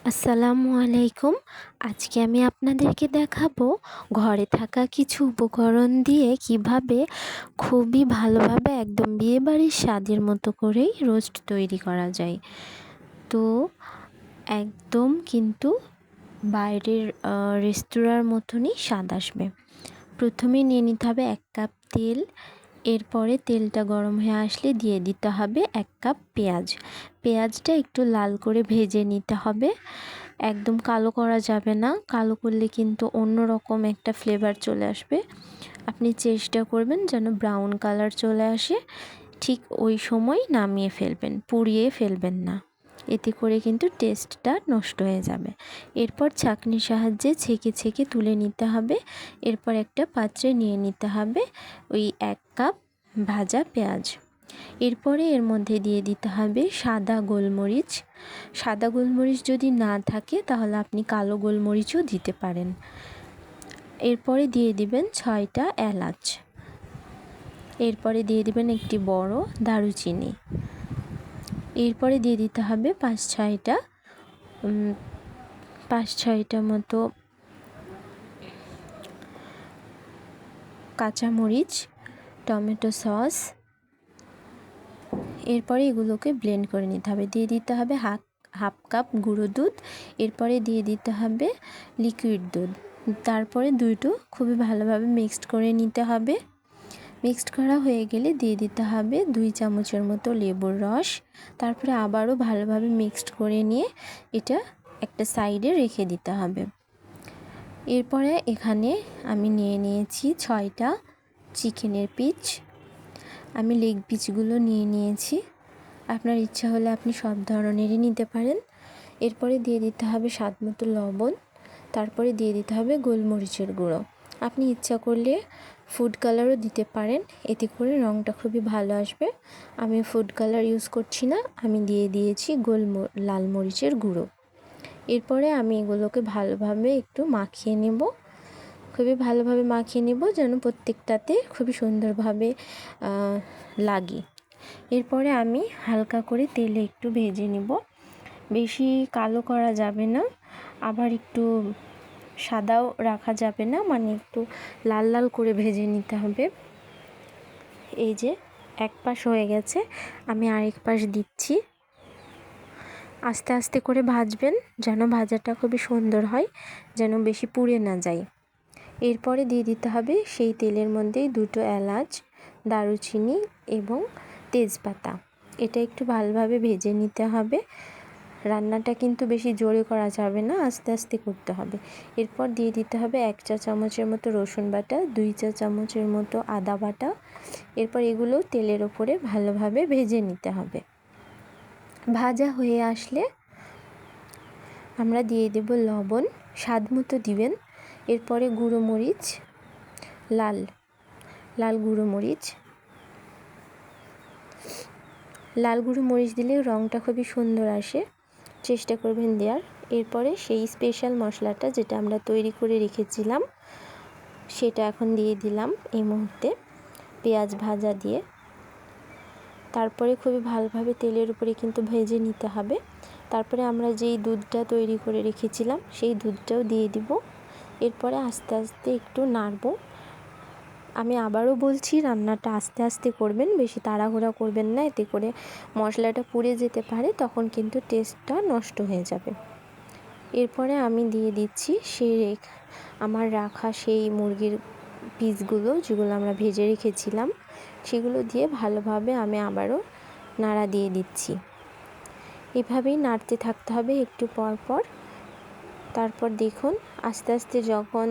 আসসালামু আলাইকুম। আজকে আমি আপনাদেরকে দেখাবো ঘরে থাকা কিছু উপকরণ দিয়ে কিভাবে খুবই ভালোভাবে একদম বিয়েবাড়ির স্বাদের মতো করেই রোস্ট তৈরি করা যায়। তো একদম কিন্তু বাইরের রেস্তোরাঁর মতনই স্বাদ আসবে। প্রথমে নিয়ে নিতে হবে 1 কাপ তেল। এরপরে তেলটা গরম হয়ে আসলে দিয়ে দিতে হবে 1 কাপ পেঁয়াজ। পেঁয়াজটা একটু লাল করে ভেজে নিতে হবে, একদম কালো করা যাবে না। কালো করলে কিন্তু অন্যরকম একটা ফ্লেভার চলে আসবে। আপনি চেষ্টা করবেন যেন ব্রাউন কালার চলে আসে, ঠিক ওই সময় নামিয়ে ফেলবেন, পুড়িয়ে ফেলবেন না, এতে করে কিন্তু টেস্টটা নষ্ট হয়ে যাবে। এরপর ছাঁকনির সাহায্যে ছেঁকে ছেঁকে তুলে নিতে হবে। এরপর একটা পাত্রে নিয়ে নিতে হবে ওই 1 কাপ ভাজা পেঁয়াজ। এরপরে এর মধ্যে দিয়ে দিতে হবে সাদা গোলমরিচ। সাদা গোলমরিচ যদি না থাকে তাহলে আপনি কালো গোলমরিচও দিতে পারেন। এরপরে দিয়ে দিবেন 6টা এলাচ। এরপরে দিয়ে দিবেন একটি বড় দারুচিনি। এরপরে দিয়ে দিতে হবে 5-6টা মতো কাঁচামরিচ, টমেটো সস। এরপরে এগুলোকে ব্লেন্ড করে নিতে হবে। দিয়ে দিতে হবে হাফ কাপ গুঁড়ো দুধ। এরপরে দিয়ে দিতে হবে লিকুইড দুধ। তারপরে দুটো খুবই ভালোভাবে মিক্সড করে নিতে হবে। মিক্সড করা হয়ে গেলে দিয়ে দিতে হবে 2 চামচের মতো লেবুর রস। তারপরে আবারও ভালোভাবে মিক্সড করে নিয়ে এটা একটা সাইডে রেখে দিতে হবে। এরপরে এখানে আমি নিয়ে নিয়েছি 6টা চিকেনের পিস। আমি লেগ পিসগুলো নিয়ে নিয়েছি। আপনার ইচ্ছা হলে আপনি সব ধরনেরই নিতে পারেন। এরপরে দিয়ে দিতে হবে স্বাদ মতো লবণ। তারপরে দিয়ে দিতে হবে গোলমরিচের গুঁড়ো। আপনি ইচ্ছা করলে ফুড কালারও দিতে পারেন, এতে করে রঙটা খুবই ভালো আসবে। আমি ফুড কালার ইউজ করছি না, আমি দিয়ে দিয়েছি লাল মরিচের গুঁড়ো। এরপরে আমি এগুলোকে ভালোভাবে একটু মাখিয়ে নেব, খুবই ভালোভাবে মাখিয়ে নেব যেন প্রত্যেকটাতে খুবই সুন্দরভাবে লাগে। এরপরে আমি হালকা করে তেলে একটু ভেজে নেব। বেশি কালো করা যাবে না, আবার একটু সাদাও রাখা যাবে না, মানে একটু লাল লাল করে ভেজে নিতে হবে। এই যে এক পাশ হয়ে গেছে, আমি আরেক পাশ দিচ্ছি। আস্তে আস্তে করে ভাজবেন যেন ভাজাটা খুবই সুন্দর হয়, যেন বেশি পুড়ে না যায়। এরপরে দিয়ে দিতে হবে সেই তেলের মধ্যেই 2টো এলাচ, দারুচিনি এবং তেজপাতা। এটা একটু ভালোভাবে ভেজে নিতে হবে। রান্নাটা কিন্তু বেশি জোরে করা যাবে না, আস্তে আস্তে করতে হবে। এরপর দিয়ে দিতে হবে 1 চা চামচের মতো রসুন বাটা, 2 চা চামচের মতো আদা বাটা। এরপর এগুলো তেলের ওপরে ভালোভাবে ভেজে নিতে হবে। ভাজা হয়ে আসলে আমরা দিয়ে দেব লবণ, স্বাদ মতো দিবেন। এরপরে গুঁড়ো মরিচ, লাল গুঁড়ো মরিচ। লাল গুঁড়ো মরিচ দিলে রঙটা খুবই সুন্দর আসে, চেষ্টা করবেন দেওয়ার। এরপরে সেই স্পেশাল মশলাটা যেটা আমরা তৈরি করে রেখেছিলাম সেটা এখন দিয়ে দিলাম এই মুহূর্তে পেঁয়াজ ভাজা দিয়ে। তারপরে খুবই ভালোভাবে তেলের উপরে কিন্তু ভেজে নিতে হবে। তারপরে আমরা যেই দুধটা তৈরি করে রেখেছিলাম সেই দুধটাও দিয়ে দিব। এরপরে আস্তে আস্তে একটু নাড়বো। আমি আবারও বলছি, রান্নাটা আস্তে আস্তে করবেন, বেশি তাড়াহুড়া করবেন না, এতে করে মশলাটা পুড়ে যেতে পারে, তখন কিন্তু টেস্টটা নষ্ট হয়ে যাবে। এরপরে আমি দিয়ে দিচ্ছি আমার রাখা সেই মুরগির পিসগুলো, যেগুলো আমরা ভেজে রেখেছিলাম, সেগুলো দিয়ে ভালোভাবে আমি আবারও নাড়া দিয়ে দিচ্ছি। এভাবেই নাড়তে থাকতে হবে একটু পর পর। তারপর দেখুন আস্তে আস্তে যখন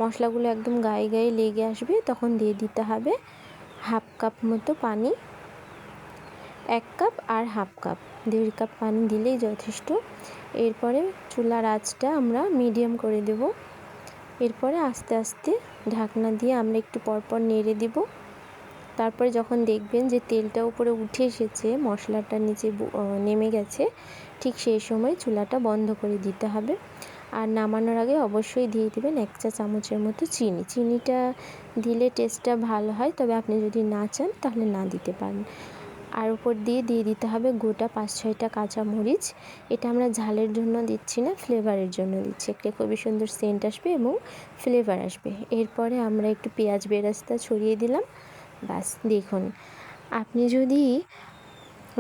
মশলাগুলো একদম গায়ে গায়ে লেগে আসবে তখন দিয়ে দিতে হবে হাফ কাপ মতো পানি। 1 কাপ আর হাফ কাপ, 1.5 কাপ পানি দিলেই যথেষ্ট। এরপরে চুলার আঁচটা আমরা মিডিয়াম করে দেব। এরপরে আস্তে আস্তে ঢাকনা দিয়ে আমরা একটু পরপর নেড়ে দেব। তারপরে যখন দেখবেন যে তেলটা উপরে উঠে এসেছে, মশলাটা নিচে নেমে গেছে, ঠিক সেই সময় চুলাটা বন্ধ করে দিতে হবে। আর নামানোর আগে অবশ্যই দিয়ে দেবেন 1 চা চামচের মতো চিনি। চিনিটা দিলে টেস্টটা ভালো হয়, তবে আপনি যদি না চান তাহলে না দিতে পারেন। আর উপর দিয়ে দিতে হবে গোটা 5-6টা কাঁচামরিচ। এটা আমরা ঝালের জন্য দিচ্ছি না, ফ্লেভারের জন্য দিচ্ছি, একটা খুবই সুন্দর সেন্ট আসবে এবং ফ্লেভার আসবে। এরপরে আমরা একটু পেঁয়াজ বেরেস্তা ছড়িয়ে দিলাম। বাস দেখুন, আপনি যদি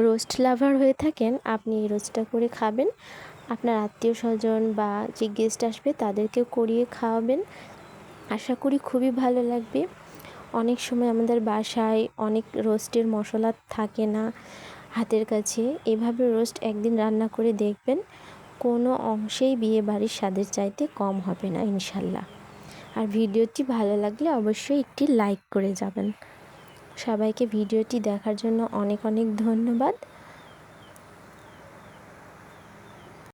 রোস্ট লাভার হয়ে থাকেন আপনি এই রোস্টটা করে খাবেন, আপনার আত্মীয় স্বজন বা যে গেস্ট আসবে তাদেরকেও করিয়ে খাওয়াবেন। আশা করি খুবই ভালো লাগবে। অনেক সময় আমাদের বাসায় অনেক রোস্টের মশলা থাকে না হাতের কাছে, এভাবে রোস্ট একদিন রান্না করে দেখবেন, কোনো অংশেই বিয়েবাড়ির স্বাদের চাইতে কম হবে না ইনশাল্লাহ। আর ভিডিওটি ভালো লাগলে অবশ্যই একটি লাইক করে যাবেন। সবাইকে ভিডিওটি দেখার জন্য অনেক অনেক ধন্যবাদ।